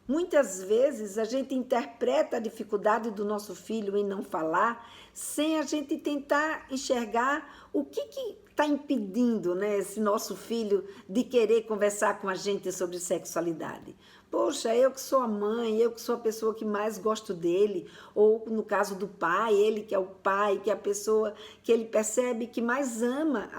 Muitas vezes a gente interpreta a dificuldade do nosso filho em não falar, sem a gente tentar enxergar o que está impedindo, né, esse nosso filho de querer conversar com a gente sobre sexualidade. Poxa, eu que sou a mãe, eu que sou a pessoa que mais gosto dele, ou no caso do pai, ele que é o pai, que é a pessoa que ele percebe que mais ama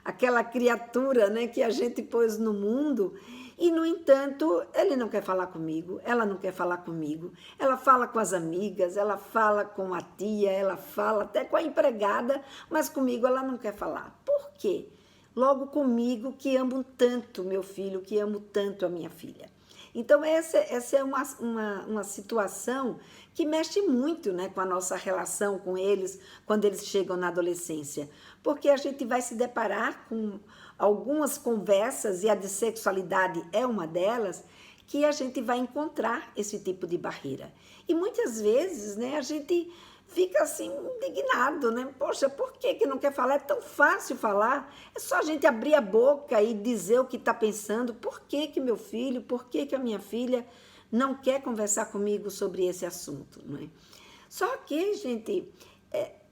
aquela criatura, né, que a gente pôs no mundo. E, no entanto, ele não quer falar comigo, ela não quer falar comigo. Ela fala com as amigas, ela fala com a tia, ela fala até com a empregada, mas comigo ela não quer falar. Por quê? Logo comigo, que amo tanto meu filho, que amo tanto a minha filha. Então, essa é uma situação que mexe muito, né, com a nossa relação com eles quando eles chegam na adolescência. Porque a gente vai se deparar com algumas conversas, e a de sexualidade é uma delas, que a gente vai encontrar esse tipo de barreira. E muitas vezes, né, a gente fica assim indignado, né? Poxa, por que não quer falar? É tão fácil falar. É só a gente abrir a boca e dizer o que está pensando. Por que meu filho, por que a minha filha não quer conversar comigo sobre esse assunto, não é? Só que, gente,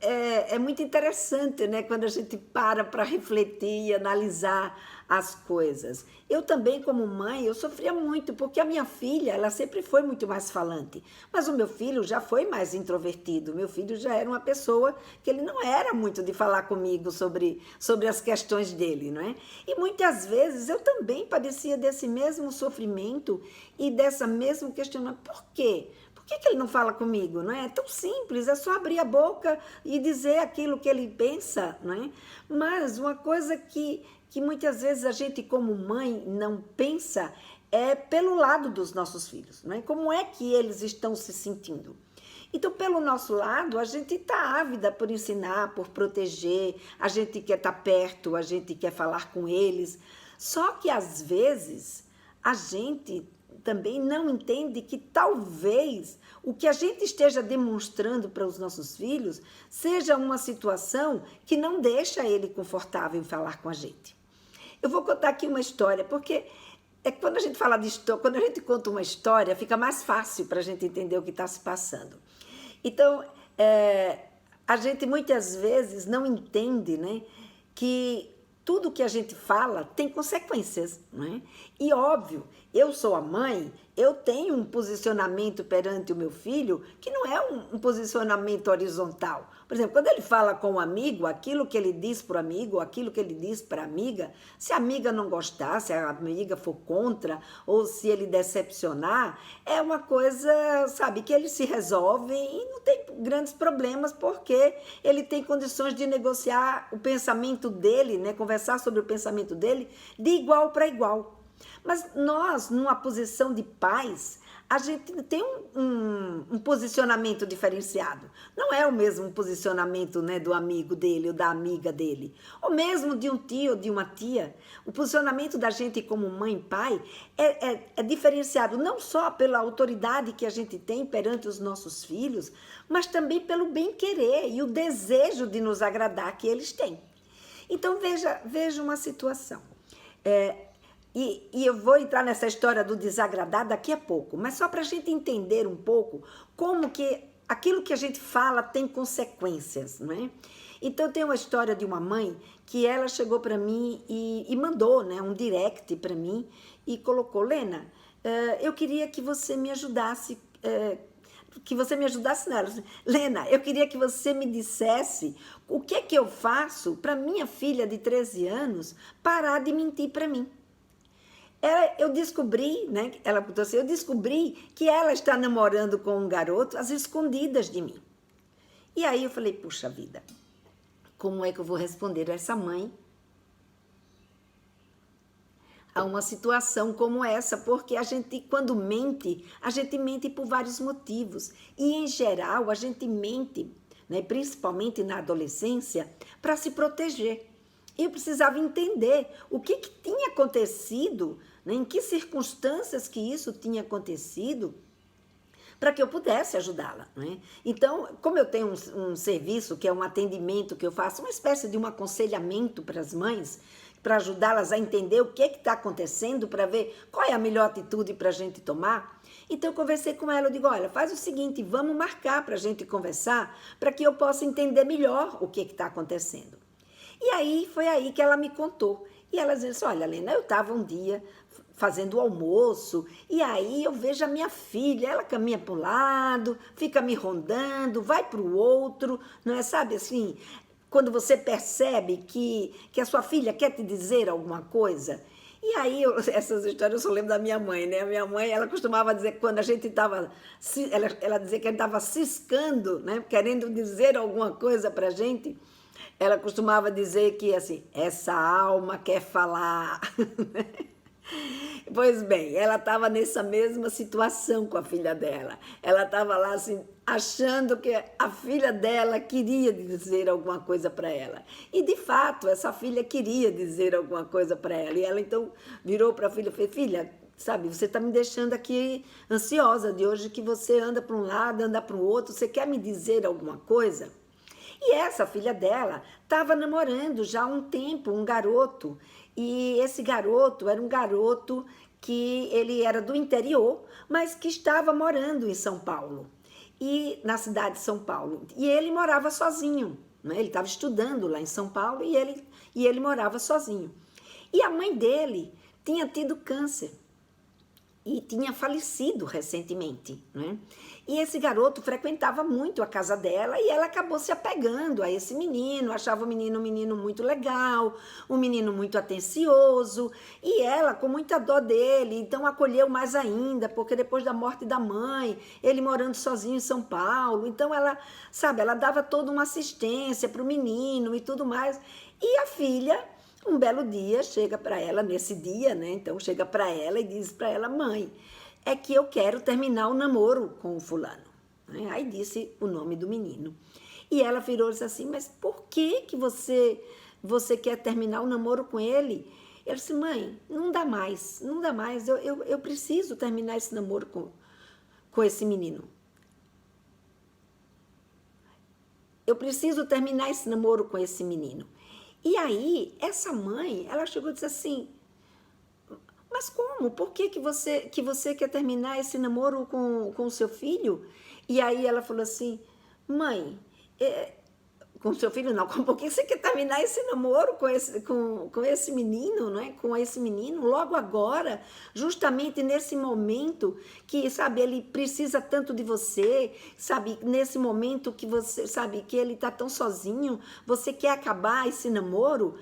é muito interessante, né, quando a gente para refletir e analisar as coisas. Eu também, como mãe, eu sofria muito, porque a minha filha, ela sempre foi muito mais falante, mas o meu filho já foi mais introvertido. Meu filho já era uma pessoa que ele não era muito de falar comigo sobre as questões dele, não é? E muitas vezes eu também padecia desse mesmo sofrimento e dessa mesmo questionamento. Por quê? Por que ele não fala comigo? Não é? É tão simples, é só abrir a boca e dizer aquilo que ele pensa, não é? Mas uma coisa que muitas vezes a gente, como mãe, não pensa é pelo lado dos nossos filhos, não é? Como é que eles estão se sentindo? Então, pelo nosso lado, a gente está ávida por ensinar, por proteger, a gente quer estar perto, a gente quer falar com eles. Só que, às vezes, a gente também não entende que talvez o que a gente esteja demonstrando para os nossos filhos seja uma situação que não deixa ele confortável em falar com a gente. Eu vou contar aqui uma história, porque quando a gente fala de história, quando a gente conta uma história, fica mais fácil para a gente entender o que está se passando. Então, a gente muitas vezes não entende, né, que tudo que a gente fala tem consequências, não é? E óbvio, eu sou a mãe, eu tenho um posicionamento perante o meu filho que não é um posicionamento horizontal. Por exemplo, quando ele fala com um amigo, aquilo que ele diz para o amigo, aquilo que ele diz para a amiga, se a amiga não gostar, se a amiga for contra, ou se ele decepcionar, é uma coisa, sabe, que ele se resolve e não tem grandes problemas, porque ele tem condições de negociar o pensamento dele, né, conversar sobre o pensamento dele de igual para igual. Mas nós, numa posição de pais, a gente tem um posicionamento diferenciado. Não é o mesmo posicionamento, né, do amigo dele ou da amiga dele, ou mesmo de um tio ou de uma tia. O posicionamento da gente como mãe e pai é diferenciado não só pela autoridade que a gente tem perante os nossos filhos, mas também pelo bem-querer e o desejo de nos agradar que eles têm. Então, veja uma situação. E eu vou entrar nessa história do desagradar daqui a pouco, mas só para a gente entender um pouco como que aquilo que a gente fala tem consequências, não é? Então, tem uma história de uma mãe que ela chegou para mim e mandou, né, um direct para mim e colocou: Lena, eu queria que você me ajudasse, nela. Lena, eu queria que você me dissesse o que é que eu faço para minha filha de 13 anos parar de mentir para mim. Eu descobri, né, ela botou assim, eu descobri que ela está namorando com um garoto às escondidas de mim. E aí eu falei, puxa vida, como é que eu vou responder a essa mãe a uma situação como essa? Porque a gente, quando mente, a gente mente por vários motivos. E, em geral, a gente mente, né, principalmente na adolescência, para se proteger. Eu precisava entender o que tinha acontecido, né, em que circunstâncias que isso tinha acontecido, para que eu pudesse ajudá-la, né? Então, como eu tenho um serviço, que é um atendimento que eu faço, uma espécie de um aconselhamento para as mães, para ajudá-las a entender o que está acontecendo, para ver qual é a melhor atitude para a gente tomar. Então eu conversei com ela, eu digo, olha, faz o seguinte, vamos marcar para a gente conversar, para que eu possa entender melhor o que está acontecendo. E aí, foi aí que ela me contou. E ela disse, olha, Lena, eu estava um dia fazendo o almoço, e aí eu vejo a minha filha, ela caminha para um lado, fica me rondando, vai para o outro, não é, sabe, assim, quando você percebe que a sua filha quer te dizer alguma coisa. E aí, essas histórias eu só lembro da minha mãe, né? A minha mãe, ela costumava dizer que quando a gente estava, ela dizia que a gente estava ciscando, né? Querendo dizer alguma coisa para a gente, ela costumava dizer que, assim, essa alma quer falar. Pois bem, ela estava nessa mesma situação com a filha dela. Ela estava lá, assim, achando que a filha dela queria dizer alguma coisa para ela. E, de fato, essa filha queria dizer alguma coisa para ela. E ela, então, virou para a filha e falou, filha, sabe, você está me deixando aqui ansiosa de hoje, que você anda para um lado, anda para o outro, você quer me dizer alguma coisa? E essa filha dela estava namorando já há um tempo um garoto, e esse garoto era um garoto que ele era do interior, mas que estava morando em São Paulo, e na cidade de São Paulo. E ele morava sozinho, né? Ele estava estudando lá em São Paulo e ele morava sozinho. E a mãe dele tinha tido câncer e tinha falecido recentemente, né? E esse garoto frequentava muito a casa dela e ela acabou se apegando a esse menino, achava o menino um menino muito legal, um menino muito atencioso, e ela com muita dó dele, então acolheu mais ainda, porque depois da morte da mãe, ele morando sozinho em São Paulo, então ela, sabe, ela dava toda uma assistência para o menino e tudo mais. E a filha, um belo dia, chega para ela, nesse dia, né? Então chega para ela e diz para ela, mãe, é que eu quero terminar o namoro com o fulano. Aí disse o nome do menino. E ela virou e disse assim, mas por que você quer terminar o namoro com ele? Ele disse, mãe, não dá mais, eu preciso terminar esse namoro com esse menino. Eu preciso terminar esse namoro com esse menino. E aí, essa mãe, ela chegou e disse assim, mas como? Por que você quer terminar esse namoro com o seu filho? E aí ela falou assim, mãe, com o seu filho não, por que você quer terminar esse namoro com esse menino, né? Com esse menino, logo agora, justamente nesse momento que, sabe, ele precisa tanto de você, sabe, nesse momento que você, sabe, que ele está tão sozinho, você quer acabar esse namoro?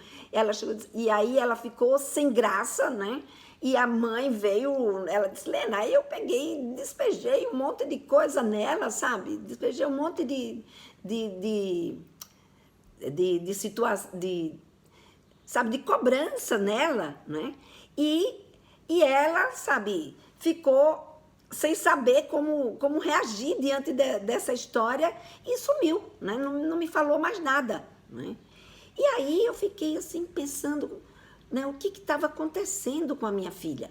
E aí ela ficou sem graça, né? E a mãe veio, ela disse, Lena, aí eu peguei, despejei um monte de coisa nela, sabe? Despejei um monte de situação, sabe, de cobrança nela, né? E ela, sabe, ficou sem saber como reagir diante dessa história e sumiu, né? Não me falou mais nada, né? E aí eu fiquei assim pensando, né, o que estava acontecendo com a minha filha.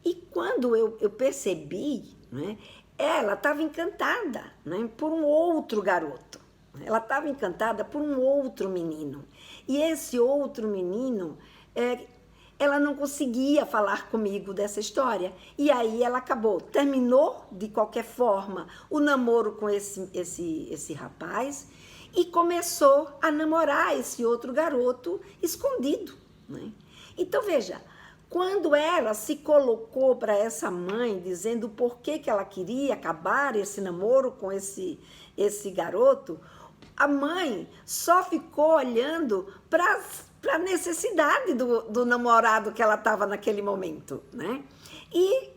E quando eu percebi, né, ela estava encantada, né, por um outro garoto. Ela estava encantada por um outro menino. E esse outro menino, ela não conseguia falar comigo dessa história. E aí ela terminou de qualquer forma o namoro com esse rapaz e começou a namorar esse outro garoto escondido, né? Então, veja, quando ela se colocou para essa mãe, dizendo por que ela queria acabar esse namoro com esse garoto, a mãe só ficou olhando para a necessidade do namorado que ela estava naquele momento, né? E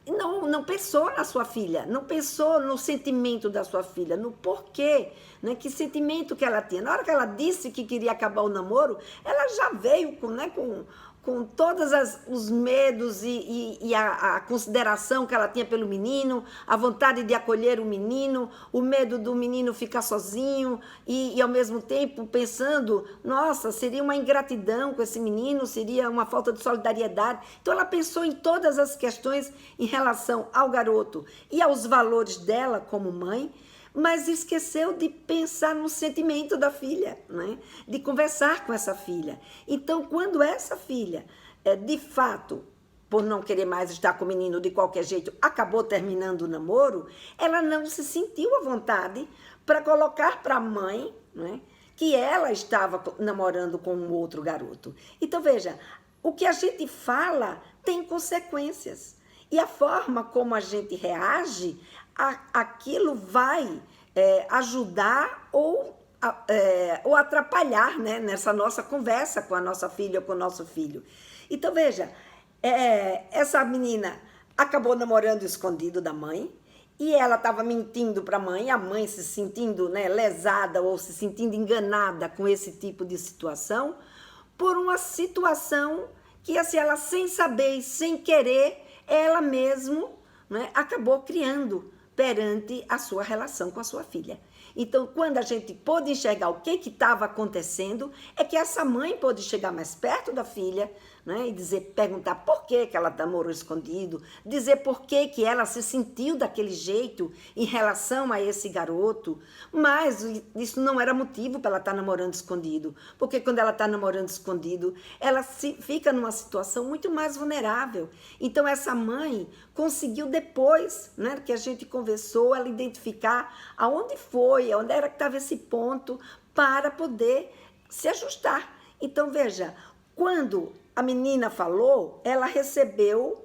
não pensou na sua filha, não pensou no sentimento da sua filha, no porquê, né? Que sentimento que ela tinha. Na hora que ela disse que queria acabar o namoro, ela já veio com todos os medos e a consideração que ela tinha pelo menino, a vontade de acolher o menino, o medo do menino ficar sozinho e ao mesmo tempo pensando, nossa, seria uma ingratidão com esse menino, seria uma falta de solidariedade. Então ela pensou em todas as questões em relação ao garoto e aos valores dela como mãe, mas esqueceu de pensar no sentimento da filha, né? De conversar com essa filha. Então, quando essa filha, de fato, por não querer mais estar com o menino de qualquer jeito, acabou terminando o namoro, ela não se sentiu à vontade para colocar para a mãe, né, que ela estava namorando com um outro garoto. Então, veja, o que a gente fala tem consequências. E a forma como a gente reage, aquilo vai ajudar ou atrapalhar, né, nessa nossa conversa com a nossa filha ou com o nosso filho. Então, veja, essa menina acabou namorando escondido da mãe, e ela estava mentindo para a mãe se sentindo, né, lesada ou se sentindo enganada com esse tipo de situação, por uma situação que, assim, ela sem saber e sem querer, ela mesma, né, acabou criando perante a sua relação com a sua filha. Então, quando a gente pôde enxergar o que estava acontecendo, é que essa mãe pôde chegar mais perto da filha, né, e perguntar por que ela namorou escondido, dizer por que ela se sentiu daquele jeito em relação a esse garoto, mas isso não era motivo para ela estar namorando escondido, porque quando ela está namorando escondido, ela fica numa situação muito mais vulnerável. Então, essa mãe conseguiu depois, né, que a gente conversou, ela identificar aonde foi, onde era que estava esse ponto, para poder se ajustar. Então, veja, quando a menina falou, ela recebeu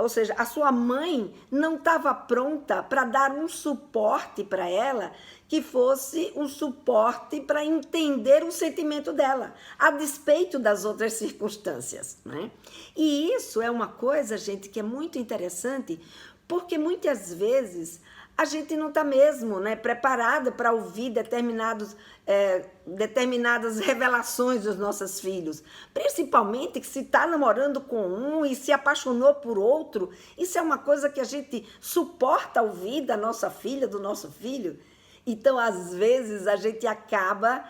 ou seja, a sua mãe não estava pronta para dar um suporte para ela, que fosse um suporte para entender o sentimento dela, a despeito das outras circunstâncias, né? E isso é uma coisa, gente, que é muito interessante, porque muitas vezes a gente não está mesmo, né, preparada para ouvir determinadas revelações dos nossos filhos. Principalmente que se está namorando com um e se apaixonou por outro, isso é uma coisa que a gente suporta ouvir da nossa filha, do nosso filho. Então, às vezes, a gente acaba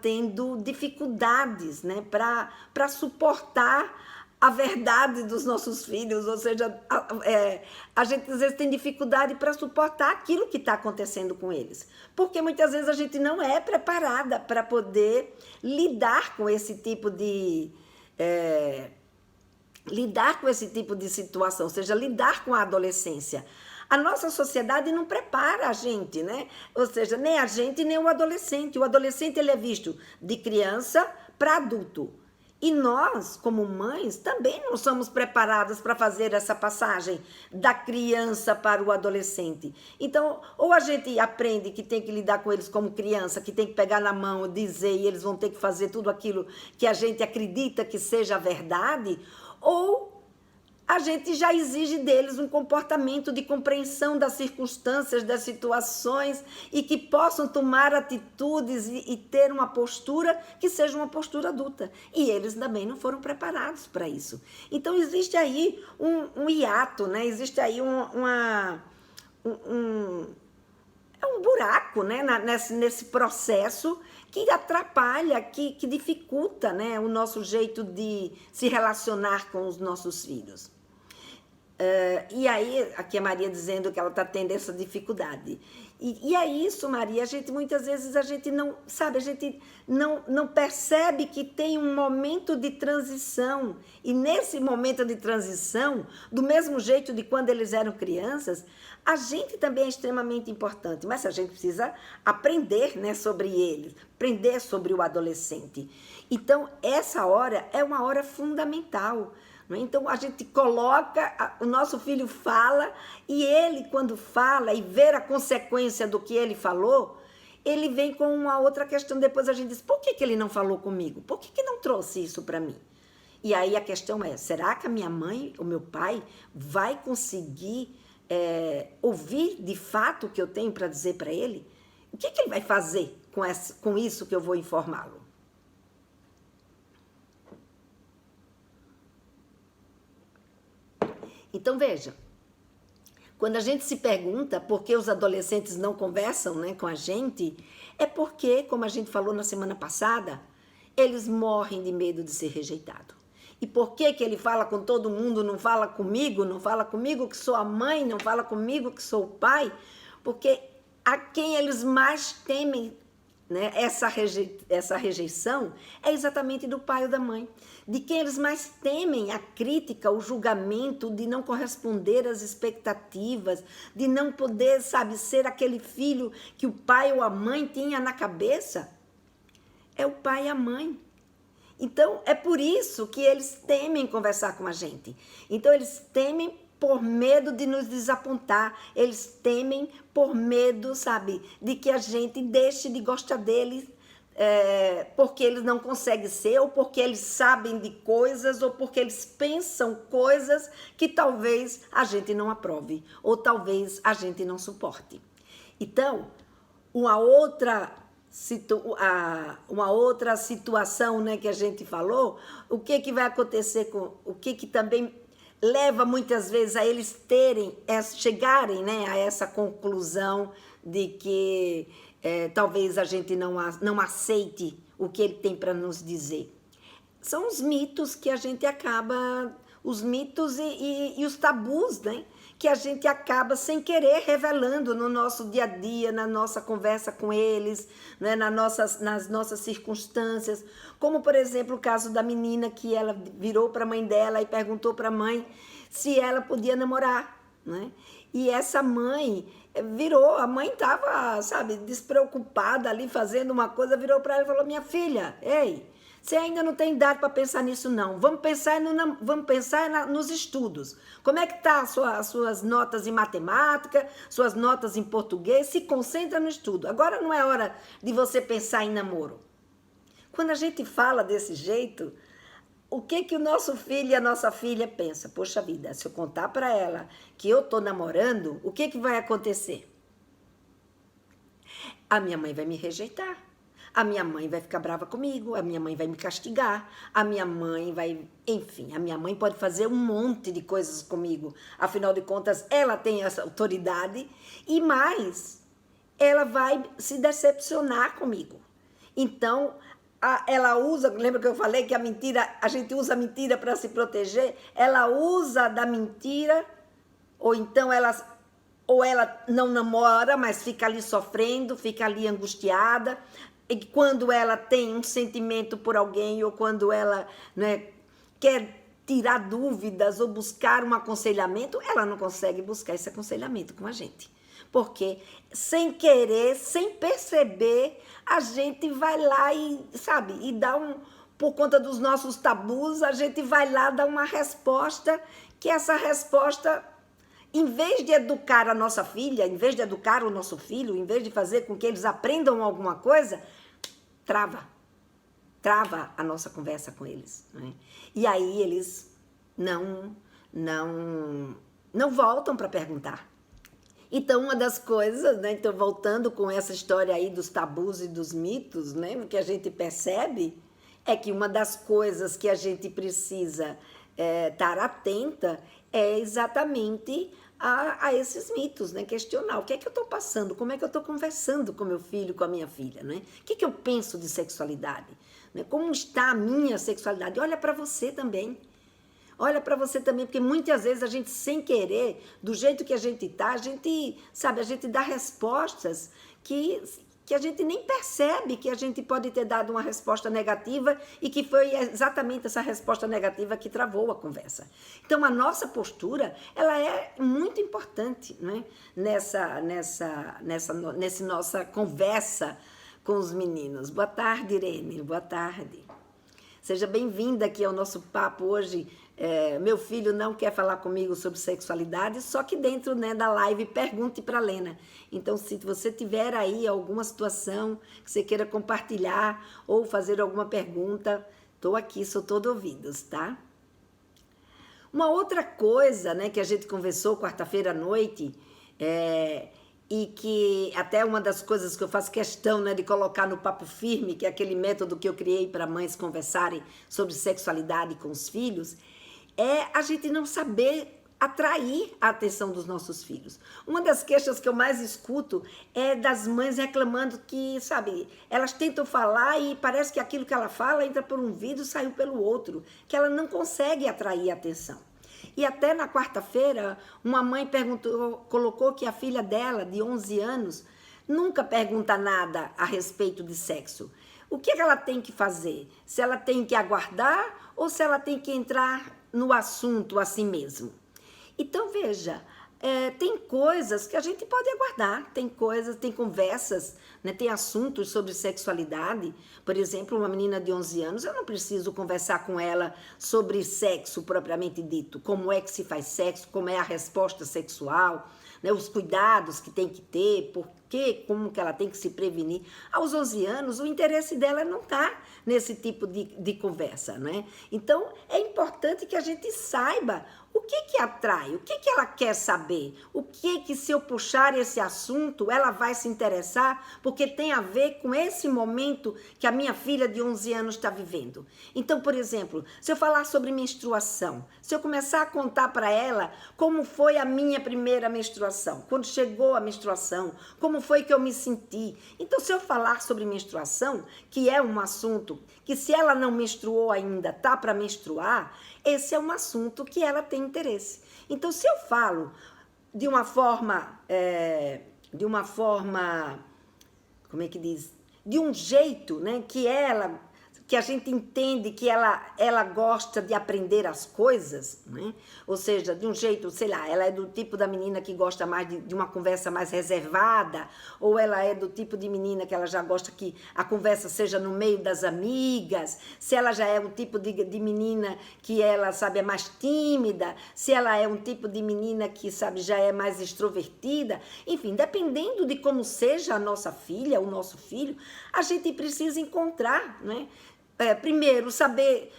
tendo dificuldades, né, para suportar a verdade dos nossos filhos, ou seja, a gente às vezes tem dificuldade para suportar aquilo que está acontecendo com eles, porque muitas vezes a gente não é preparada para poder lidar com esse tipo de situação, ou seja, lidar com a adolescência. A nossa sociedade não prepara a gente, né? Ou seja, nem a gente, nem o adolescente. O adolescente, ele é visto de criança para adulto. E nós, como mães, também não somos preparadas para fazer essa passagem da criança para o adolescente. Então, ou a gente aprende que tem que lidar com eles como criança, que tem que pegar na mão, dizer, e eles vão ter que fazer tudo aquilo que a gente acredita que seja a verdade, ou a gente já exige deles um comportamento de compreensão das circunstâncias, das situações, e que possam tomar atitudes e ter uma postura que seja uma postura adulta. E eles também não foram preparados para isso. Então, existe aí um hiato, né? Existe aí um buraco, né? nesse processo que atrapalha, que dificulta, né, o nosso jeito de se relacionar com os nossos filhos. E aí, aqui a Maria dizendo que ela está tendo essa dificuldade. E é isso, Maria, muitas vezes a gente não, sabe, a gente não percebe que tem um momento de transição. E nesse momento de transição, do mesmo jeito de quando eles eram crianças, a gente também é extremamente importante, mas a gente precisa aprender, né, sobre eles, aprender sobre o adolescente. Então, essa hora é uma hora fundamental. Então, a gente coloca, o nosso filho fala, e ele, quando fala e vê a consequência do que ele falou, ele vem com uma outra questão. Depois a gente diz, por que ele não falou comigo? Por que não trouxe isso para mim? E aí a questão é, será que a minha mãe, o meu pai, vai conseguir ouvir de fato o que eu tenho para dizer para ele? O que ele vai fazer com isso que eu vou informá-lo? Então, veja, quando a gente se pergunta por que os adolescentes não conversam, né, com a gente, é porque, como a gente falou na semana passada, eles morrem de medo de ser rejeitado. E por que que ele fala com todo mundo, não fala comigo? Não fala comigo que sou a mãe, não fala comigo que sou o pai? Porque a quem eles mais temem, né, essa rejeição é exatamente do pai ou da mãe. De quem eles mais temem a crítica, o julgamento, de não corresponder às expectativas, de não poder, sabe, ser aquele filho que o pai ou a mãe tinha na cabeça, é o pai e a mãe. Então, é por isso que eles temem conversar com a gente. Então, eles temem por medo de nos desapontar. Eles temem por medo, sabe, de que a gente deixe de gostar deles, porque eles não conseguem ser, ou porque eles sabem de coisas, ou porque eles pensam coisas que talvez a gente não aprove, ou talvez a gente não suporte. Então, uma outra situação, né, que a gente falou, o que vai acontecer com o que também leva muitas vezes a eles chegarem, né, a essa conclusão de que talvez a gente não aceite o que ele tem para nos dizer. São os mitos que a gente acaba, os mitos e os tabus, né? Que a gente acaba sem querer revelando no nosso dia a dia, na nossa conversa com eles, né? Nas nossas circunstâncias. Como, por exemplo, o caso da menina que ela virou para a mãe dela e perguntou para a mãe se ela podia namorar, né? E essa mãe virou, a mãe estava, sabe, despreocupada ali fazendo uma coisa, virou para ela e falou: minha filha, ei, você ainda não tem idade para pensar nisso, não. Vamos pensar nos estudos. Como é que tá as suas notas em matemática, suas notas em português? Se concentra no estudo. Agora não é hora de você pensar em namoro. Quando a gente fala desse jeito, o que o nosso filho e a nossa filha pensa? Poxa vida, se eu contar para ela que eu tô namorando, o que vai acontecer? A minha mãe vai me rejeitar. A minha mãe vai ficar brava comigo, a minha mãe vai me castigar, a minha mãe vai... Enfim, a minha mãe pode fazer um monte de coisas comigo. Afinal de contas, ela tem essa autoridade e mais, ela vai se decepcionar comigo. Então, ela usa... Lembra que eu falei que a gente usa a mentira para se proteger? Ela usa da mentira, ou então ela não namora, mas fica ali sofrendo, fica ali angustiada. E quando ela tem um sentimento por alguém, ou quando ela, né, quer tirar dúvidas ou buscar um aconselhamento, ela não consegue buscar esse aconselhamento com a gente. Porque, sem querer, sem perceber, a gente vai lá e, sabe, e dá por conta dos nossos tabus, a gente vai lá dar uma resposta, que essa resposta, em vez de educar a nossa filha, em vez de educar o nosso filho, em vez de fazer com que eles aprendam alguma coisa, trava a nossa conversa com eles, né? E aí eles não voltam para perguntar. Então, uma das coisas, né? Então, voltando com essa história aí dos tabus e dos mitos, né? O que a gente percebe é que uma das coisas que a gente precisa estar atenta é exatamente a esses mitos, né? Questionar o que é que eu estou passando, como é que eu estou conversando com meu filho, com a minha filha, né? O que é que eu penso de sexualidade, né? Como está a minha sexualidade? Olha para você também. Olha para você também, porque muitas vezes a gente, sem querer, do jeito que a gente está, a gente dá respostas que a gente nem percebe que a gente pode ter dado uma resposta negativa e que foi exatamente essa resposta negativa que travou a conversa. Então, a nossa postura, ela é muito importante, né? Nessa nossa conversa com os meninos. Boa tarde, Irene. Boa tarde. Seja bem-vinda aqui ao nosso papo hoje. Meu filho não quer falar comigo sobre sexualidade, só que dentro, né, da live pergunte para a Lena. Então, se você tiver aí alguma situação que você queira compartilhar ou fazer alguma pergunta, estou aqui, sou todo ouvidos, tá? Uma outra coisa, né, que a gente conversou quarta-feira à noite, e que até uma das coisas que eu faço questão, né, de colocar no Papo Firme, que é aquele método que eu criei para mães conversarem sobre sexualidade com os filhos, é a gente não saber atrair a atenção dos nossos filhos. Uma das queixas que eu mais escuto é das mães reclamando que, sabe, elas tentam falar e parece que aquilo que ela fala entra por um vidro e saiu pelo outro, que ela não consegue atrair a atenção. E até na quarta-feira, uma mãe colocou que a filha dela, de 11 anos, nunca pergunta nada a respeito de sexo. O que ela tem que fazer? Se ela tem que aguardar ou se ela tem que entrar no assunto assim mesmo? Então, veja, tem coisas que a gente pode aguardar, tem coisas, tem conversas, né? Tem assuntos sobre sexualidade. Por exemplo, uma menina de 11 anos, eu não preciso conversar com ela sobre sexo propriamente dito, como é que se faz sexo, como é a resposta sexual, né? Os cuidados que tem que ter, como que ela tem que se prevenir. Aos 11 anos, o interesse dela não está nesse tipo de conversa, né? Então, é importante que a gente saiba o que atrai, o que ela quer saber, o que se eu puxar esse assunto, ela vai se interessar, porque tem a ver com esse momento que a minha filha de 11 anos está vivendo. Então, por exemplo, se eu falar sobre menstruação, se eu começar a contar para ela como foi a minha primeira menstruação, quando chegou a menstruação, como foi que eu me senti. Então, se eu falar sobre menstruação, que é um assunto que se ela não menstruou ainda, tá para menstruar, esse é um assunto que ela tem interesse. Então, se eu falo de uma forma, como é que diz? De um jeito, né, que a gente entende que ela gosta de aprender as coisas, né? Ou seja, de um jeito, sei lá, ela é do tipo da menina que gosta mais de uma conversa mais reservada, ou ela é do tipo de menina que ela já gosta que a conversa seja no meio das amigas, se ela já é um tipo de menina que ela, sabe, é mais tímida, se ela é um tipo de menina que, sabe, já é mais extrovertida, enfim, dependendo de como seja a nossa filha, o nosso filho, a gente precisa encontrar, né? Primeiro, saber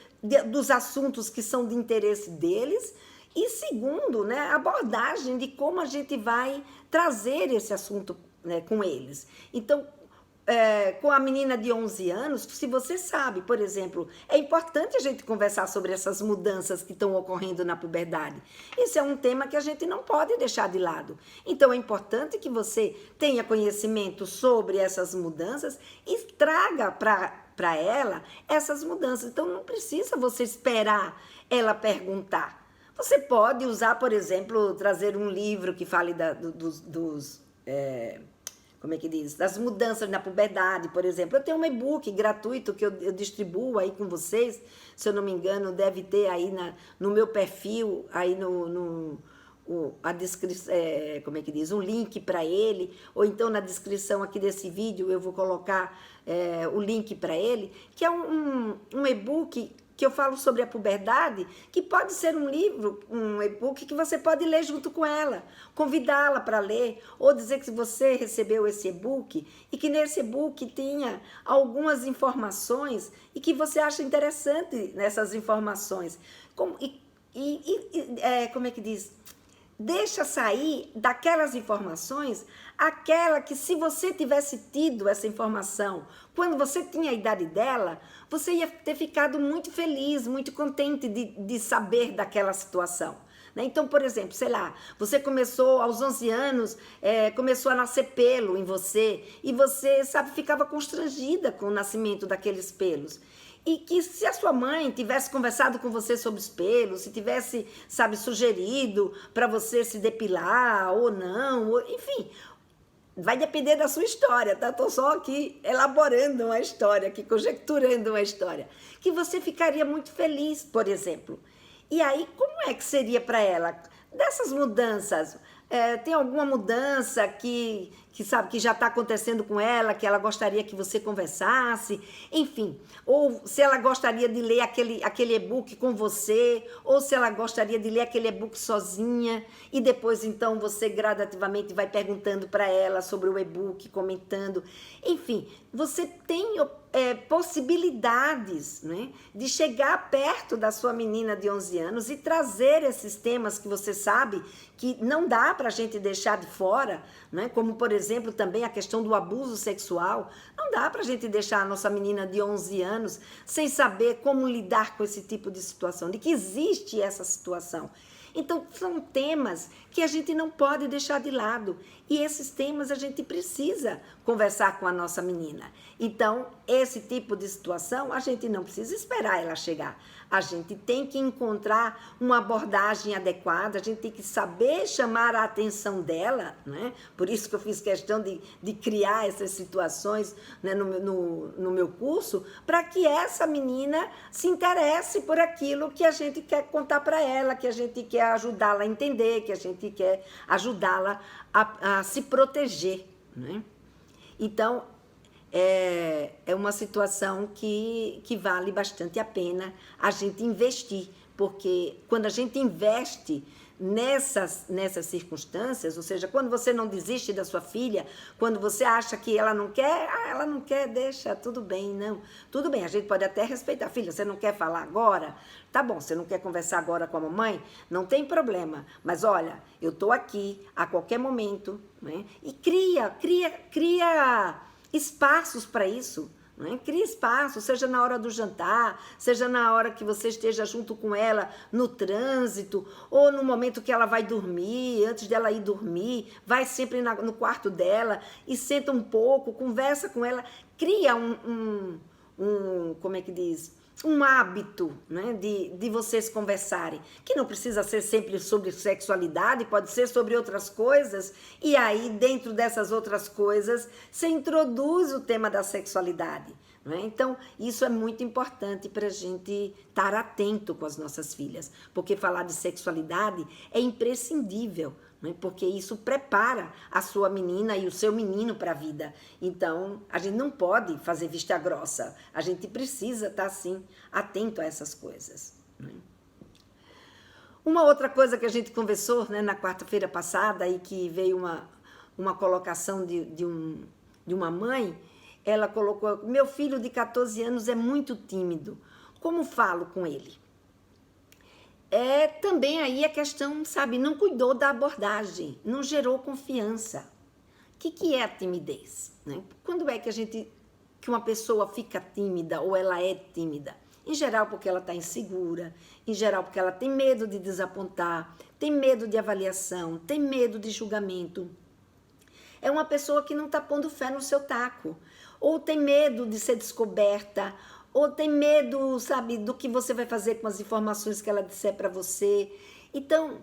dos assuntos que são de interesse deles e, segundo, né, a abordagem de como a gente vai trazer esse assunto, né, com eles. Então, com a menina de 11 anos, se você sabe, por exemplo, é importante a gente conversar sobre essas mudanças que estão ocorrendo na puberdade. Esse é um tema que a gente não pode deixar de lado. Então, é importante que você tenha conhecimento sobre essas mudanças e traga para ela essas mudanças. Então, não precisa você esperar ela perguntar. Você pode usar, por exemplo, trazer um livro que fale como é que diz? Das mudanças na puberdade, por exemplo. Eu tenho um e-book gratuito que eu distribuo aí com vocês, se eu não me engano, deve ter aí no meu perfil, aí a descrição, como é que diz? Um link para ele, ou então na descrição aqui desse vídeo eu vou colocar o link para ele, que é um e-book que eu falo sobre a puberdade, que pode ser um livro, um e-book que você pode ler junto com ela, convidá-la para ler, ou dizer que você recebeu esse e-book e que nesse e-book tinha algumas informações e que você acha interessante nessas informações. Como é que diz? Deixa sair daquelas informações aquela que, se você tivesse tido essa informação quando você tinha a idade dela, você ia ter ficado muito feliz, muito contente de saber daquela situação. Né? Então, por exemplo, sei lá, você começou aos 11 anos, começou a nascer pelo em você e você, sabe, ficava constrangida com o nascimento daqueles pelos. E que se a sua mãe tivesse conversado com você sobre os pelos, se tivesse, sabe, sugerido para você se depilar ou não, enfim, vai depender da sua história, tá? Estou só aqui elaborando uma história, aqui conjecturando uma história, que você ficaria muito feliz, por exemplo. E aí, como é que seria para ela? Dessas mudanças, tem alguma mudança que sabe que já está acontecendo com ela, que ela gostaria que você conversasse, enfim, ou se ela gostaria de ler aquele e-book com você, ou se ela gostaria de ler aquele e-book sozinha, e depois então você gradativamente vai perguntando para ela sobre o e-book, comentando, enfim, você tem possibilidades, né, de chegar perto da sua menina de 11 anos e trazer esses temas que você sabe que não dá para a gente deixar de fora, né, como por exemplo também a questão do abuso sexual. Não dá para a gente deixar a nossa menina de 11 anos sem saber como lidar com esse tipo de situação, de que existe essa situação. Então, são temas que a gente não pode deixar de lado. E esses temas a gente precisa conversar com a nossa menina. Então, esse tipo de situação, a gente não precisa esperar ela chegar. A gente tem que encontrar uma abordagem adequada, a gente tem que saber chamar a atenção dela, né? Por isso que eu fiz questão de criar essas situações, né, no meu curso, para que essa menina se interesse por aquilo que a gente quer contar para ela, que a gente quer ajudá-la a entender, que a gente quer ajudá-la a se proteger, né? Então, é uma situação que vale bastante a pena a gente investir, porque quando a gente investe nessas circunstâncias, ou seja, quando você não desiste da sua filha, quando você acha que ela não quer, deixa, tudo bem, não. Tudo bem, a gente pode até respeitar. Filha, você não quer falar agora? Tá bom, você não quer conversar agora com a mamãe? Não tem problema, mas olha, eu estou aqui a qualquer momento, né? E cria espaços para isso, né? Cria espaço, seja na hora do jantar, seja na hora que você esteja junto com ela no trânsito, ou no momento que ela vai dormir, antes dela ir dormir, vai sempre no quarto dela e senta um pouco, conversa com ela, cria como é que diz? Um hábito, né, de vocês conversarem, que não precisa ser sempre sobre sexualidade, pode ser sobre outras coisas, e aí dentro dessas outras coisas você introduz o tema da sexualidade, né? Então isso é muito importante para a gente estar atento com as nossas filhas, porque falar de sexualidade é imprescindível, né? Porque isso prepara a sua menina e o seu menino para a vida. Então, a gente não pode fazer vista grossa. A gente precisa estar, sim, atento a essas coisas, né? Uma outra coisa que a gente conversou, né, na quarta-feira passada e que veio uma colocação de uma mãe, ela colocou: meu filho de 14 anos é muito tímido. Como falo com ele? Também aí a questão, sabe, não cuidou da abordagem, não gerou confiança. O que é a timidez, né? Quando é que uma pessoa fica tímida ou ela é tímida? Em geral porque ela está insegura, em geral porque ela tem medo de desapontar, tem medo de avaliação, tem medo de julgamento. É uma pessoa que não está pondo fé no seu taco, ou tem medo de ser descoberta, ou tem medo, sabe, do que você vai fazer com as informações que ela disser para você. Então,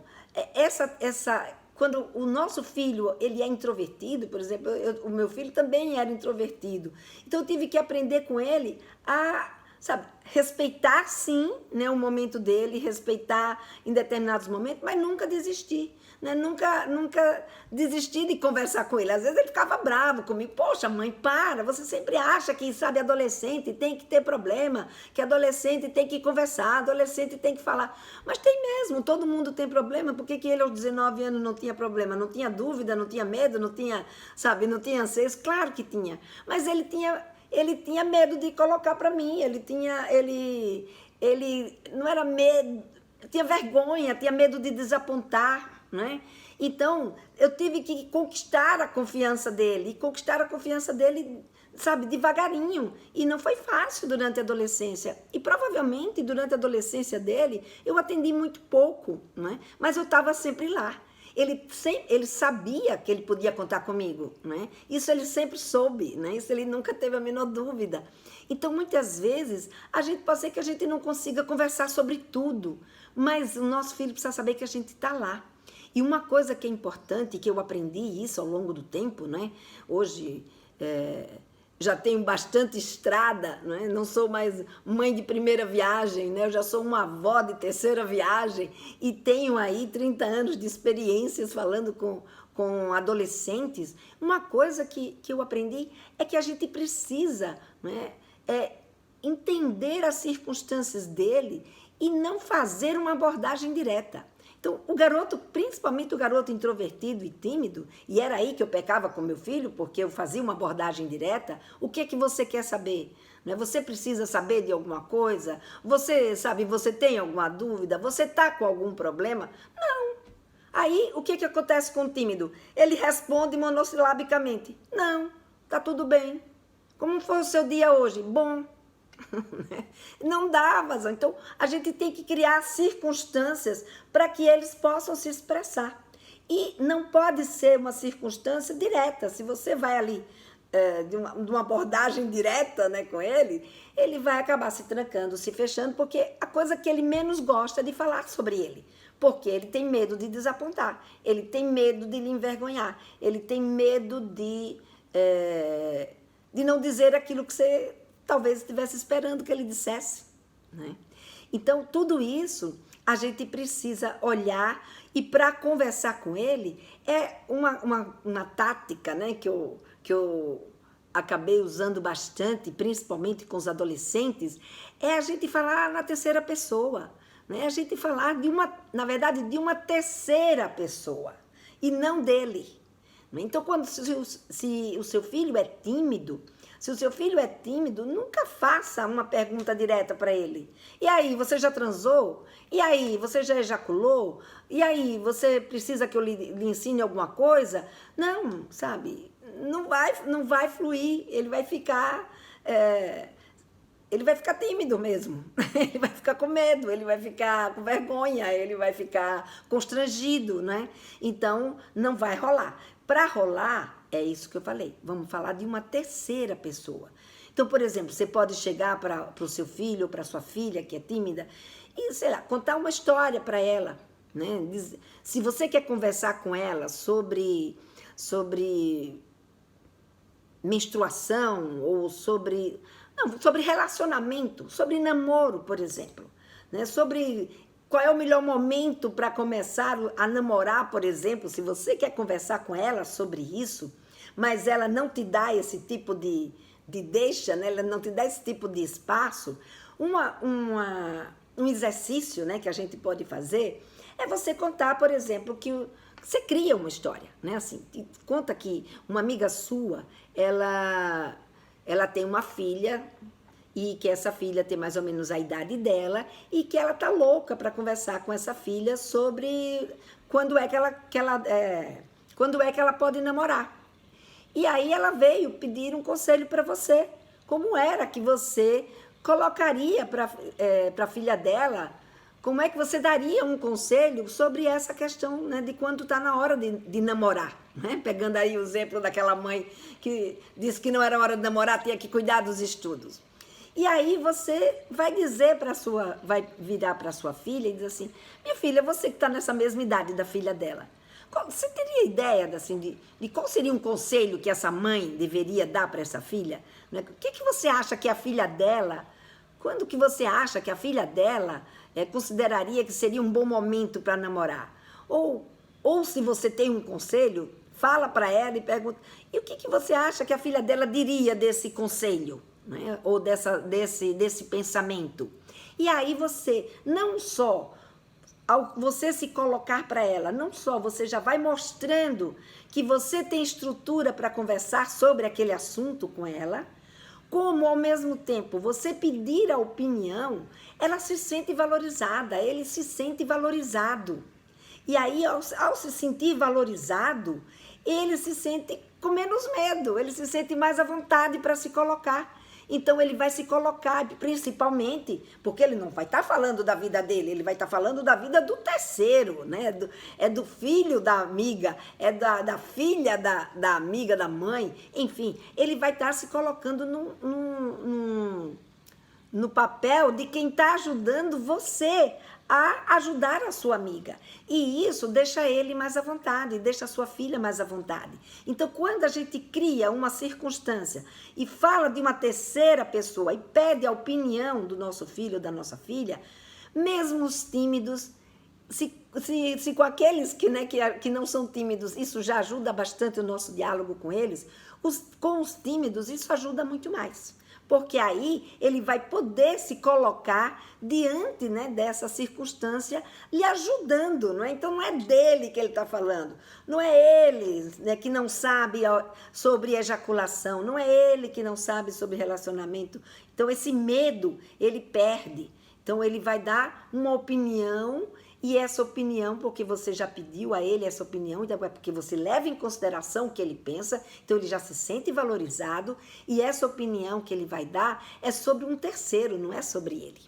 quando o nosso filho ele é introvertido, por exemplo, o meu filho também era introvertido. Então, eu tive que aprender com ele a, sabe, respeitar, sim, né, o momento dele, respeitar em determinados momentos, mas nunca desistir. Né? Nunca desisti de conversar com ele. Às vezes ele ficava bravo comigo. Poxa, mãe, para. Você sempre acha que, sabe, adolescente tem que ter problema, que adolescente tem que conversar, adolescente tem que falar. Mas tem mesmo, todo mundo tem problema. Por que ele aos 19 anos não tinha problema? Não tinha dúvida, não tinha medo, não tinha, sabe, não tinha anseio? Claro que tinha. Mas ele tinha medo de colocar para mim. Ele não era medo, tinha vergonha, tinha medo de desapontar. Né? Então, eu tive que conquistar a confiança dele, sabe, devagarinho, e não foi fácil durante a adolescência, e provavelmente durante a adolescência dele, eu atendi muito pouco, né? Mas eu estava sempre lá. Ele sabia que ele podia contar comigo, né? Isso ele sempre soube, né? Isso ele nunca teve a menor dúvida. Então, muitas vezes, pode ser que a gente não consiga conversar sobre tudo, mas o nosso filho precisa saber que a gente está lá. E uma coisa que é importante, que eu aprendi isso ao longo do tempo, né? Hoje já tenho bastante estrada, né? Não sou mais mãe de primeira viagem, né? Eu já sou uma avó de terceira viagem e tenho aí 30 anos de experiências falando com adolescentes. Uma coisa que eu aprendi é que a gente precisa, né, entender as circunstâncias dele e não fazer uma abordagem direta. Então, o garoto, principalmente o garoto introvertido e tímido, e era aí que eu pecava com meu filho, porque eu fazia uma abordagem direta, o que é que você quer saber? Né? Você precisa saber de alguma coisa? Você tem alguma dúvida? Você está com algum problema? Não. Aí, o que é que acontece com o tímido? Ele responde monossilabicamente. Não, tá tudo bem. Como foi o seu dia hoje? Bom. né? Não dá vazão. Então, a gente tem que criar circunstâncias para que eles possam se expressar. E não pode ser uma circunstância direta. Se você vai ali de uma abordagem direta, né, com ele vai acabar se trancando, se fechando, porque a coisa que ele menos gosta é de falar sobre ele. Porque ele tem medo de desapontar, ele tem medo de lhe envergonhar, ele tem medo de não dizer aquilo que você talvez estivesse esperando que ele dissesse, né? Então, tudo isso a gente precisa olhar, e para conversar com ele é uma tática, né, que eu acabei usando bastante, principalmente com os adolescentes, é a gente falar na terceira pessoa, né? A gente falar na verdade, de uma terceira pessoa e não dele. Então, se o seu filho é tímido, nunca faça uma pergunta direta para ele. E aí, você já transou? E aí, você já ejaculou? E aí, você precisa que eu lhe ensine alguma coisa? Não, sabe? Não vai fluir. Ele vai ficar tímido mesmo. Ele vai ficar com medo, ele vai ficar com vergonha, ele vai ficar constrangido, né? Então, não vai rolar. Para rolar, é isso que eu falei. Vamos falar de uma terceira pessoa. Então, por exemplo, você pode chegar para o seu filho ou para sua filha, que é tímida, e, sei lá, contar uma história para ela, né? Se você quer conversar com ela sobre menstruação ou sobre relacionamento, sobre namoro, por exemplo, né? Sobre qual é o melhor momento para começar a namorar, por exemplo, se você quer conversar com ela sobre isso, mas ela não te dá esse tipo de deixa, né? Ela não te dá esse tipo de espaço, um exercício, né, que a gente pode fazer é você contar, por exemplo, que você cria uma história, né? Assim, conta que uma amiga sua, ela tem uma filha, e que essa filha tem mais ou menos a idade dela, e que ela tá louca para conversar com essa filha sobre quando é que ela pode namorar. E aí ela veio pedir um conselho para você. Como era que você colocaria para a filha dela, como é que você daria um conselho sobre essa questão, né, de quando está na hora de namorar, né? Pegando aí o exemplo daquela mãe que disse que não era hora de namorar, tinha que cuidar dos estudos. E aí você vai virar para sua filha e dizer assim: minha filha, você que está nessa mesma idade da filha dela, você teria ideia assim, de qual seria um conselho que essa mãe deveria dar para essa filha? Né? O que você acha que a filha dela, quando que você acha que a filha dela consideraria que seria um bom momento para namorar? Ou se você tem um conselho, fala para ela e pergunta: e o que você acha que a filha dela diria desse conselho? Né? Ou desse pensamento? E aí você, não só, ao você se colocar para ela, não só você já vai mostrando que você tem estrutura para conversar sobre aquele assunto com ela, como ao mesmo tempo você pedir a opinião, ela se sente valorizada, ele se sente valorizado. E aí, ao se sentir valorizado, ele se sente com menos medo, ele se sente mais à vontade para se colocar. Então, ele vai se colocar, principalmente, porque ele não vai estar falando da vida dele, ele vai estar falando da vida do terceiro, né? É do filho da amiga, é da filha da amiga da mãe, enfim, ele vai estar se colocando no papel de quem está ajudando você a ajudar a sua amiga. E isso deixa ele mais à vontade, deixa a sua filha mais à vontade. Então, quando a gente cria uma circunstância e fala de uma terceira pessoa e pede a opinião do nosso filho ou da nossa filha, mesmo os tímidos, se com aqueles que não são tímidos, isso já ajuda bastante o nosso diálogo com eles, com os tímidos, isso ajuda muito mais. Porque aí ele vai poder se colocar diante, né, dessa circunstância, lhe ajudando, não é? Então não é dele que ele está falando, não é ele, né, que não sabe sobre ejaculação, não é ele que não sabe sobre relacionamento. Então esse medo ele perde. Então ele vai dar uma opinião E essa opinião, porque você já pediu a ele essa opinião, então é porque você leva em consideração o que ele pensa, então ele já se sente valorizado, e essa opinião que ele vai dar é sobre um terceiro, não é sobre ele.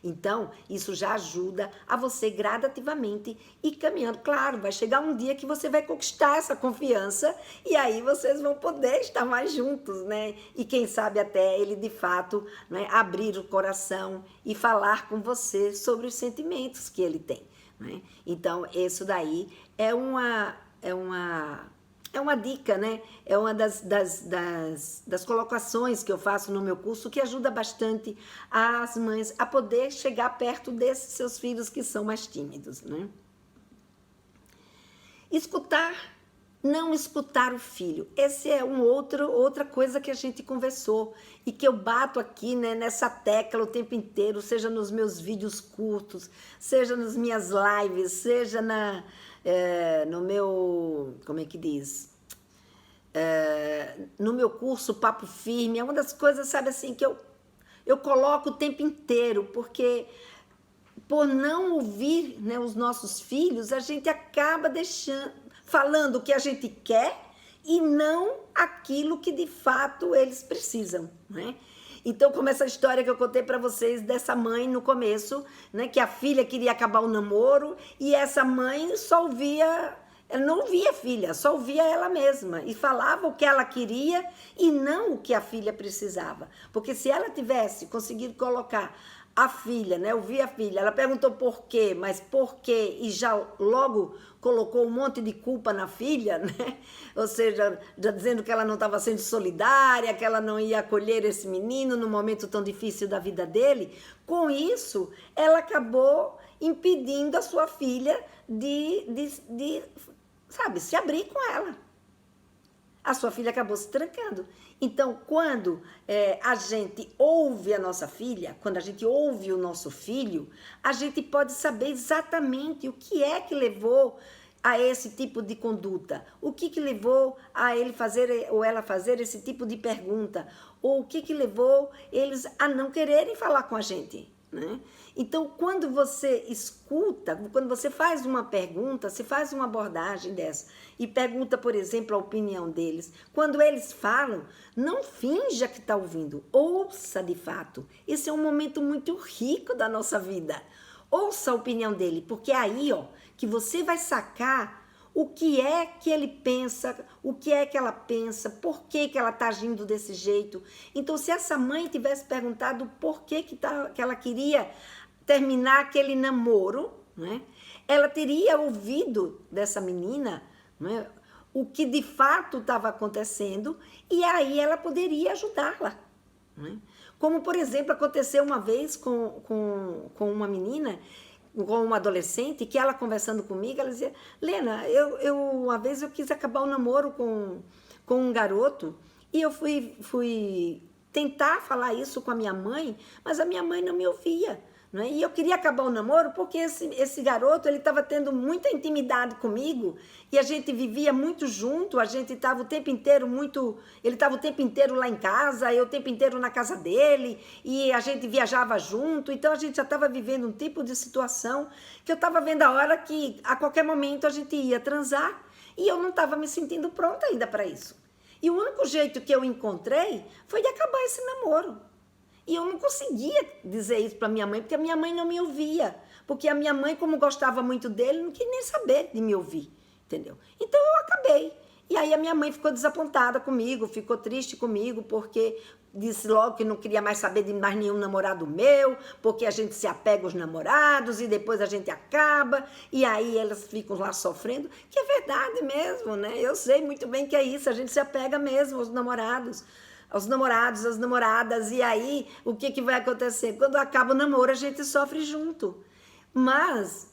Então, isso já ajuda a você gradativamente ir caminhando. Claro, vai chegar um dia que você vai conquistar essa confiança e aí vocês vão poder estar mais juntos, né? E quem sabe até ele, de fato, né, abrir o coração e falar com você sobre os sentimentos que ele tem, né? Então, isso daí é uma dica, né? É uma das colocações que eu faço no meu curso que ajuda bastante as mães a poder chegar perto desses seus filhos que são mais tímidos, né? Escutar, não escutar o filho. Esse é outra coisa que a gente conversou e que eu bato aqui, né, nessa tecla o tempo inteiro, seja nos meus vídeos curtos, seja nas minhas lives, seja no meu, como é que diz? No meu curso Papo Firme, é uma das coisas, sabe assim, que eu coloco o tempo inteiro, porque por não ouvir, né, os nossos filhos, a gente acaba falando o que a gente quer e não aquilo que de fato eles precisam, né? Então, como essa história que eu contei para vocês dessa mãe no começo, né, que a filha queria acabar o namoro e essa mãe só ouvia, ela não ouvia a filha, só ouvia ela mesma e falava o que ela queria e não o que a filha precisava. Porque se ela tivesse conseguido colocar a filha, né, ouvir a filha, ela perguntou por quê, mas por quê, e já logo colocou um monte de culpa na filha, né? Ou seja, já dizendo que ela não estava sendo solidária, que ela não ia acolher esse menino no momento tão difícil da vida dele. Com isso, ela acabou impedindo a sua filha de sabe, se abrir com ela. A sua filha acabou se trancando. Então, quando a gente ouve a nossa filha, quando a gente ouve o nosso filho, a gente pode saber exatamente o que é que levou a esse tipo de conduta, o que levou a ele fazer ou ela fazer esse tipo de pergunta, ou o que levou eles a não quererem falar com a gente, né? Então, quando você escuta, quando você faz uma pergunta, você faz uma abordagem dessa e pergunta, por exemplo, a opinião deles. Quando eles falam, não finja que está ouvindo, ouça de fato. Esse é um momento muito rico da nossa vida. Ouça a opinião dele, porque é aí, ó, que você vai sacar o que é que ele pensa, o que é que ela pensa, por que ela está agindo desse jeito. Então, se essa mãe tivesse perguntado por que ela queria terminar aquele namoro, né, ela teria ouvido dessa menina, né, o que de fato estava acontecendo e aí ela poderia ajudá-la, né? Como, por exemplo, aconteceu uma vez com uma menina, com uma adolescente, que ela conversando comigo, ela dizia, Lena, uma vez eu quis acabar o namoro com um garoto e eu fui tentar falar isso com a minha mãe, mas a minha mãe não me ouvia. Né? E eu queria acabar o namoro porque esse garoto, ele estava tendo muita intimidade comigo e a gente vivia muito junto, a gente estava o tempo inteiro ele estava o tempo inteiro lá em casa, eu o tempo inteiro na casa dele e a gente viajava junto, então a gente já estava vivendo um tipo de situação que eu estava vendo a hora que a qualquer momento a gente ia transar e eu não estava me sentindo pronta ainda para isso. E o único jeito que eu encontrei foi de acabar esse namoro. E eu não conseguia dizer isso para minha mãe, porque a minha mãe não me ouvia. Porque a minha mãe, como gostava muito dele, não queria nem saber de me ouvir, entendeu? Então eu acabei. E aí a minha mãe ficou desapontada comigo, ficou triste comigo, porque disse logo que não queria mais saber de mais nenhum namorado meu, porque a gente se apega aos namorados e depois a gente acaba, e aí elas ficam lá sofrendo, que é verdade mesmo, né? Eu sei muito bem que é isso, a gente se apega mesmo aos namorados, às namoradas, e aí o que vai acontecer? Quando acaba o namoro, a gente sofre junto. Mas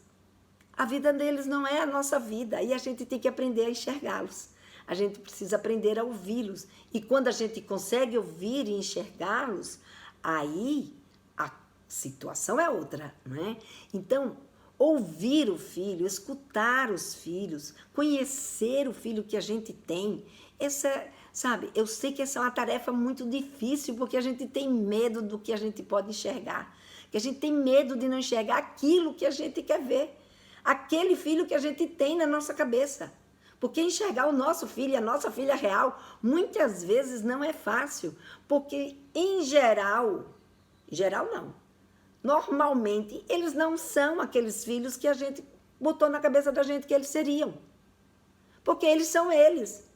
a vida deles não é a nossa vida, e a gente tem que aprender a enxergá-los. A gente precisa aprender a ouvi-los. E quando a gente consegue ouvir e enxergá-los, aí a situação é outra, né? Então, ouvir o filho, escutar os filhos, conhecer o filho que a gente tem, sabe, eu sei que essa é uma tarefa muito difícil, porque a gente tem medo do que a gente pode enxergar, que a gente tem medo de não enxergar aquilo que a gente quer ver. aquele filho que a gente tem na nossa cabeça. Porque enxergar o nosso filho e a nossa filha real, muitas vezes não é fácil. Porque, em geral não, normalmente eles não são aqueles filhos que a gente botou na cabeça da gente que eles seriam. Porque eles são eles.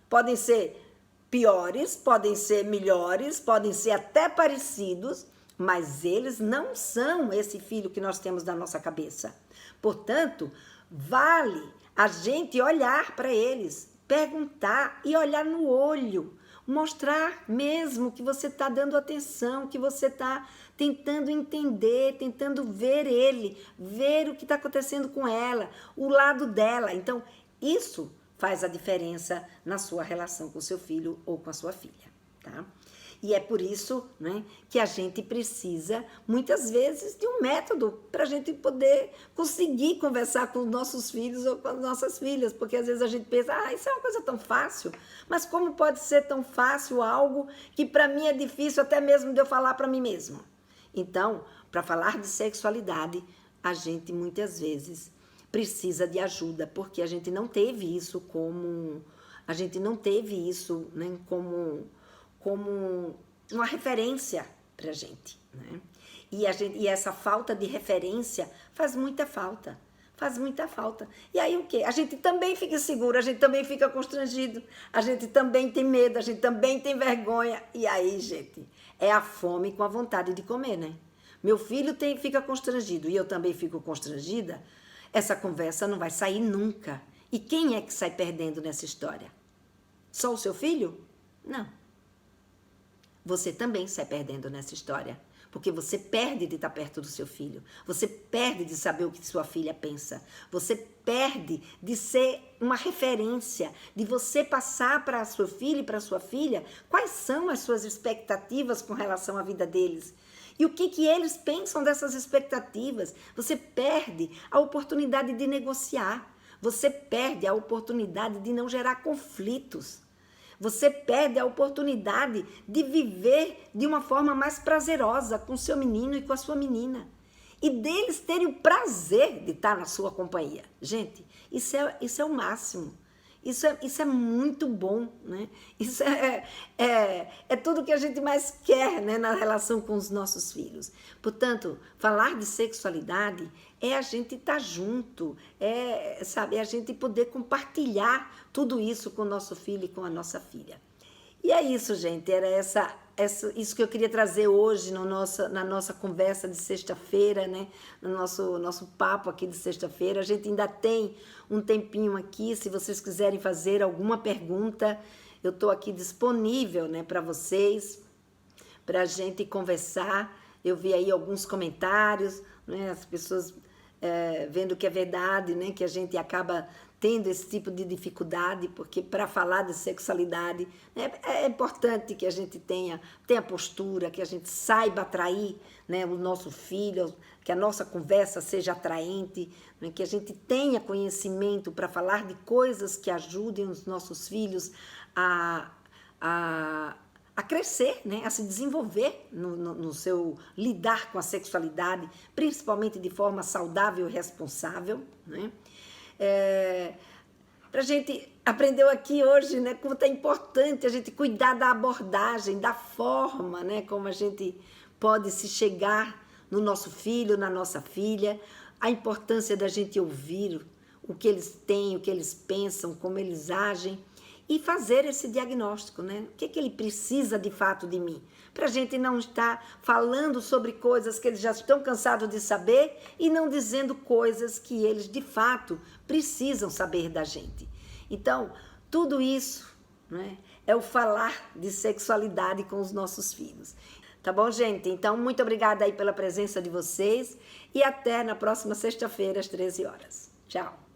Podem ser piores, podem ser melhores, podem ser até parecidos, mas eles não são esse filho que nós temos na nossa cabeça. Portanto, vale a gente olhar para eles, perguntar e olhar no olho, mostrar mesmo que você está dando atenção, que você está tentando entender, tentando ver ele, ver o que está acontecendo com ela, o lado dela. Então, isso faz a diferença na sua relação com o seu filho ou com a sua filha, tá? E é por isso, né, que a gente precisa, muitas vezes, de um método para a gente poder conseguir conversar com os nossos filhos ou com as nossas filhas, porque às vezes a gente pensa, isso é uma coisa tão fácil, mas como pode ser tão fácil algo que para mim é difícil até mesmo de eu falar para mim mesma? Então, para falar de sexualidade, a gente muitas vezes precisa de ajuda, porque a gente não teve isso como né, como uma referência para a gente, né? E essa falta de referência faz muita falta. E aí o quê? A gente também fica inseguro, a gente também fica constrangido, a gente também tem medo, a gente também tem vergonha. E aí, gente, é a fome com a vontade de comer, né? Meu filho fica constrangido e eu também fico constrangida. Essa conversa não vai sair nunca. E quem é que sai perdendo nessa história? Só o seu filho? Não. Você também sai perdendo nessa história, porque você perde de estar perto do seu filho, você perde de saber o que sua filha pensa, você perde de ser uma referência, de você passar para seu filho e para sua filha quais são as suas expectativas com relação à vida deles. E o que eles pensam dessas expectativas? Você perde a oportunidade de negociar, você perde a oportunidade de não gerar conflitos. Você perde a oportunidade de viver de uma forma mais prazerosa com o seu menino e com a sua menina. E deles terem o prazer de estar na sua companhia. Gente, isso é o máximo. Isso é muito bom, né? Isso é tudo que a gente mais quer, né, na relação com os nossos filhos. Portanto, falar de sexualidade é a gente estar junto, é a gente poder compartilhar tudo isso com o nosso filho e com a nossa filha. E é isso, gente, era isso que eu queria trazer hoje na nossa conversa de sexta-feira, né? No nosso papo aqui de sexta-feira. A gente ainda tem um tempinho aqui, se vocês quiserem fazer alguma pergunta, eu estou aqui disponível, né, para vocês, para a gente conversar. Eu vi aí alguns comentários, né, as pessoas vendo que é verdade, né, que a gente acaba tendo esse tipo de dificuldade, porque para falar de sexualidade, né, é importante que a gente tenha postura, que a gente saiba atrair, né, o nosso filho, que a nossa conversa seja atraente, né, que a gente tenha conhecimento para falar de coisas que ajudem os nossos filhos a crescer, né, a se desenvolver no seu lidar com a sexualidade, principalmente de forma saudável e responsável, né? A gente aprendeu aqui hoje, né, como é importante a gente cuidar da abordagem, da forma, né, como a gente pode se chegar no nosso filho, na nossa filha, a importância da gente ouvir o que eles têm, o que eles pensam, como eles agem, e fazer esse diagnóstico, né? O que ele precisa de fato de mim? Para a gente não estar falando sobre coisas que eles já estão cansados de saber e não dizendo coisas que eles de fato precisam saber da gente. Então, tudo isso, né, é o falar de sexualidade com os nossos filhos. Tá bom, gente? Então, muito obrigada aí pela presença de vocês e até na próxima sexta-feira às 13 horas. Tchau!